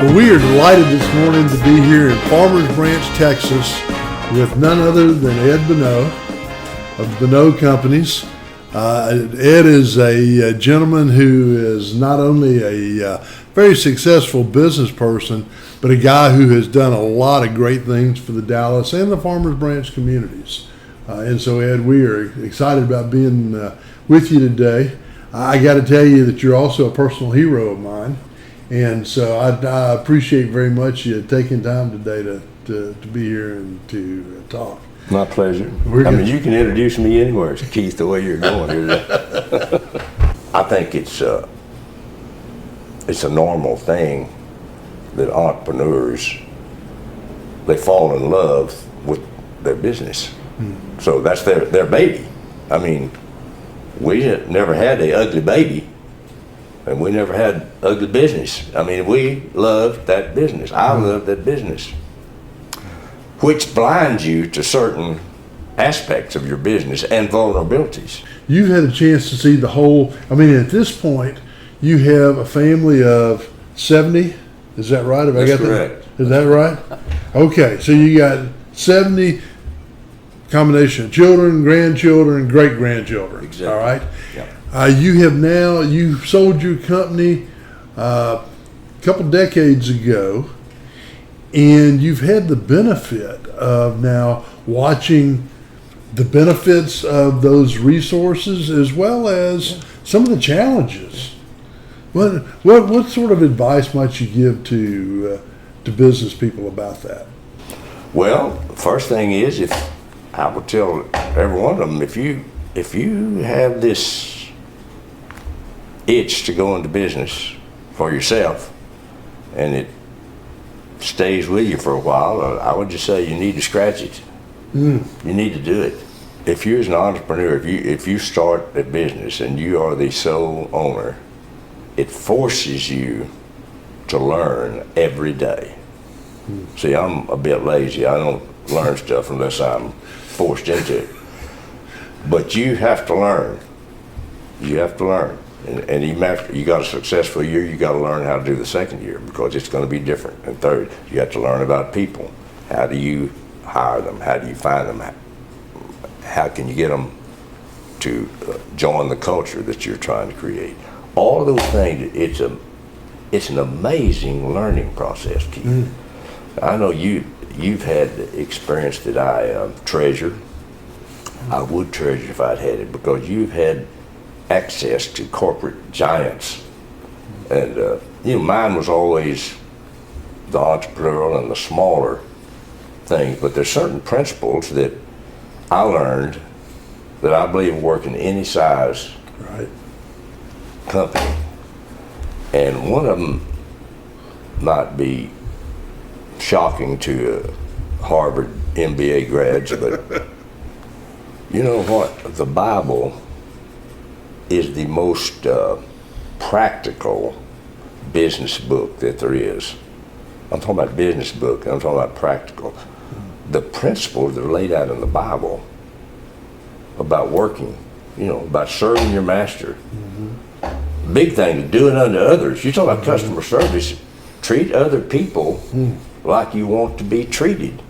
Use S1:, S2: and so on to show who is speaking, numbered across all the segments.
S1: Well, we are delighted this morning to be here in Farmers Branch, Texas, with none other than Ed Bonneau of Bonneau Companies. Ed is a gentleman who is not only a very successful business person, but a guy who has done a lot of great things for the Dallas and the Farmers Branch communities. And so, Ed, we are excited about being with you today. I got to tell you that you're also a personal hero of mine. And so I appreciate very much you taking time today to be here and to talk.
S2: My pleasure. You can introduce me anywhere, Keith, the way you're going here today. I think it's a normal thing that entrepreneurs, they fall in love with their business. So that's their baby. I mean, we never had an ugly baby. And we never had ugly business. I mean, we loved that business. I loved that business, which blinds you to certain aspects of your business and vulnerabilities.
S1: You've had a chance to see the whole, at this point, you have a family of 70, is that right?
S2: That's correct.
S1: Is that right? Okay, so you got 70 combination of children, grandchildren, great-grandchildren.
S2: Exactly.
S1: All right?
S2: Yeah.
S1: You've sold your company a couple decades ago, and you've had the benefit of now watching the benefits of those resources as well as some of the challenges. What sort of advice might you give to business people about that?
S2: Well, first thing is, if I would tell every one of them, if you have this itch to go into business for yourself and it stays with you for a while, I would just say you need to scratch it. You need to do it. If you're an entrepreneur, if you start a business and you are the sole owner, it forces you to learn every day. See, I'm a bit lazy. I don't learn stuff unless I'm forced into it. But you have to learn. You have to learn. And even after you got a successful year, you got to learn how to do the second year because it's going to be different. And third, you have to learn about people. How do you hire them? How do you find them? How can you get them to join the culture that you're trying to create? All of those things, it's an amazing learning process, Keith. I know you've had the experience that I treasure. I would treasure if I'd had it because you've had access to corporate giants. And mine was always the entrepreneurial and the smaller things, but there's certain principles that I learned that I believe work in any size company. And one of them might be shocking to Harvard MBA grads, but you know what? The Bible is the most practical business book that there is. I'm talking about business book, I'm talking about practical. The principles that are laid out in the Bible about working, about serving your master. Big thing, to do it unto others. You talk about customer service, treat other people like you want to be treated.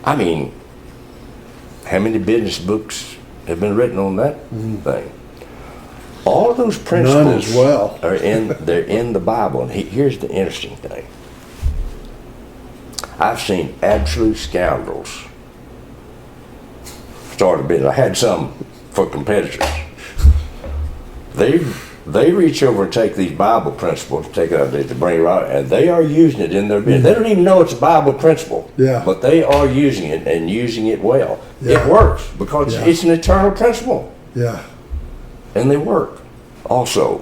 S2: I mean, how many business books have been written on that thing? All of those principles
S1: None as well.
S2: they're in the Bible. And here's the interesting thing. I've seen absolute scoundrels start a business. I had some for competitors. They reach over and take these Bible principles, take it out, they bring it out, and they are using it in their business. They don't even know it's a Bible principle, but they are using it and using it well. It works because it's an eternal principle. And they work. Also,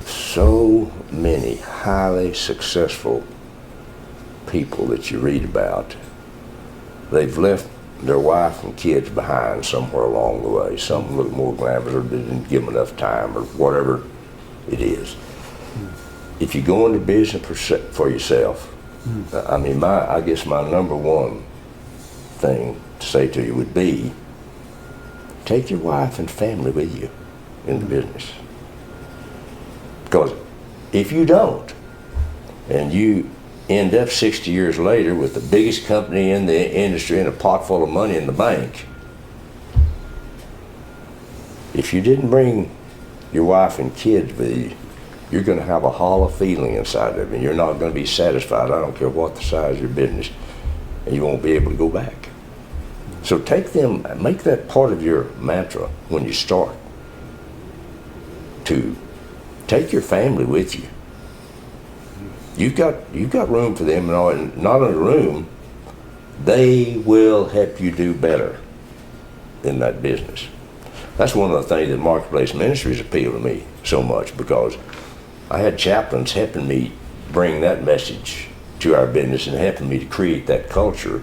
S2: so many highly successful people that you read about, they've left their wife and kids behind somewhere along the way. Some a little more glamorous or didn't give them enough time or whatever it is. If you go into business for yourself, I guess my number one thing to say to you would be, take your wife and family with you in the business. Because if you don't, and you end up 60 years later with the biggest company in the industry and a pot full of money in the bank. If you didn't bring your wife and kids with you, you're going to have a hollow feeling inside of you. You're not going to be satisfied. I don't care what the size of your business, and you won't be able to go back. So take them, make that part of your mantra when you start, to take your family with you. You've got room for them, and all, and not only room, they will help you do better in that business. That's one of the things that Marketplace Ministries appeal to me so much, because I had chaplains helping me bring that message to our business and helping me to create that culture,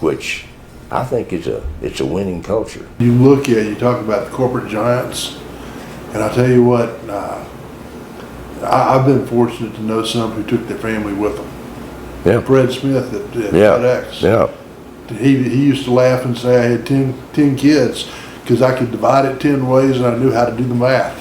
S2: which I think it's a winning culture.
S1: You talk about the corporate giants, and I tell you what, I've been fortunate to know some who took their family with them.
S2: Yeah.
S1: Fred Smith at FedEx.
S2: Yeah.
S1: He used to laugh and say I had 10 kids because I could divide it 10 ways and I knew how to do the math.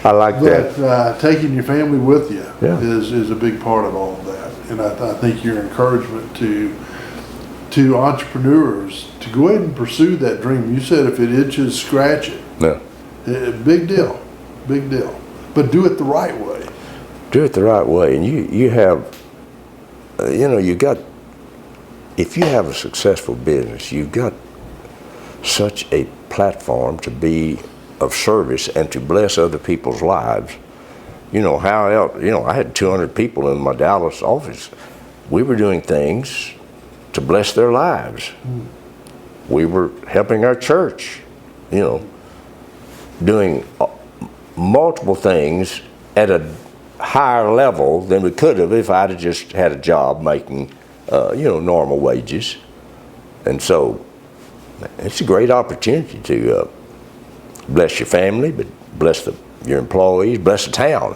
S2: I like that.
S1: But taking your family with you
S2: Yeah.
S1: is a big part of all of that. And I think your encouragement to entrepreneurs to go ahead and pursue that dream. You said if it itches, scratch it.
S2: Yeah.
S1: Big deal. Big deal. But do it the right way.
S2: Do it the right way. And you have, you got, if you have a successful business, you've got such a platform to be of service and to bless other people's lives. How else, I had 200 people in my Dallas office. We were doing things to bless their lives. We were helping our church, doing multiple things at a higher level than we could have if I'd have just had a job making, normal wages. And so it's a great opportunity to bless your family, but bless your employees, bless the town,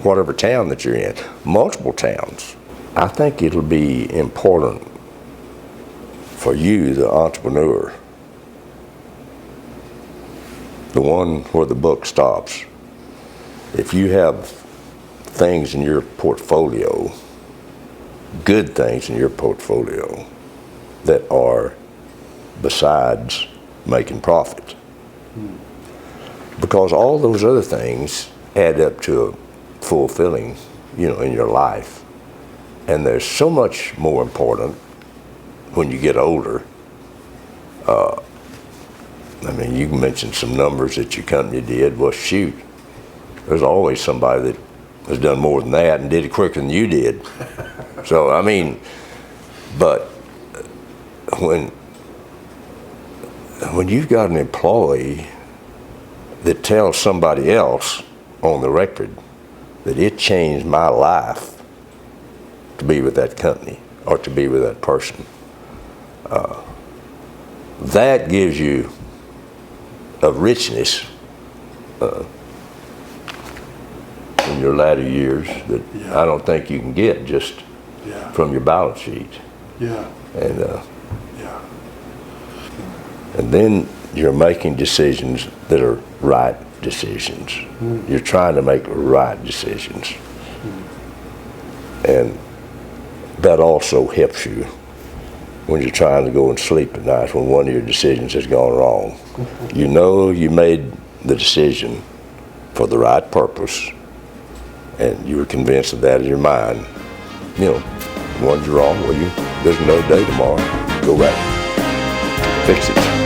S2: whatever town that you're in, multiple towns. I think it'll be important for you, the entrepreneur, the one where the book stops. If you have things in your portfolio, good things in your portfolio that are besides making profit, because all those other things add up to a fulfilling, in your life. And there's so much more important when you get older. You mentioned some numbers that your company did. Well, shoot, there's always somebody that has done more than that and did it quicker than you did. So, but when you've got an employee that tells somebody else on the record that it changed my life to be with that company or to be with that person, that gives you a richness in your latter years that I don't think you can get just from your balance sheet.
S1: Yeah.
S2: And then you're making decisions that are right decisions. You're trying to make right decisions. And that also helps you when you're trying to go and sleep at night when one of your decisions has gone wrong. You made the decision for the right purpose, and you were convinced of that in your mind. One's wrong, there's another day tomorrow. Go back, fix it.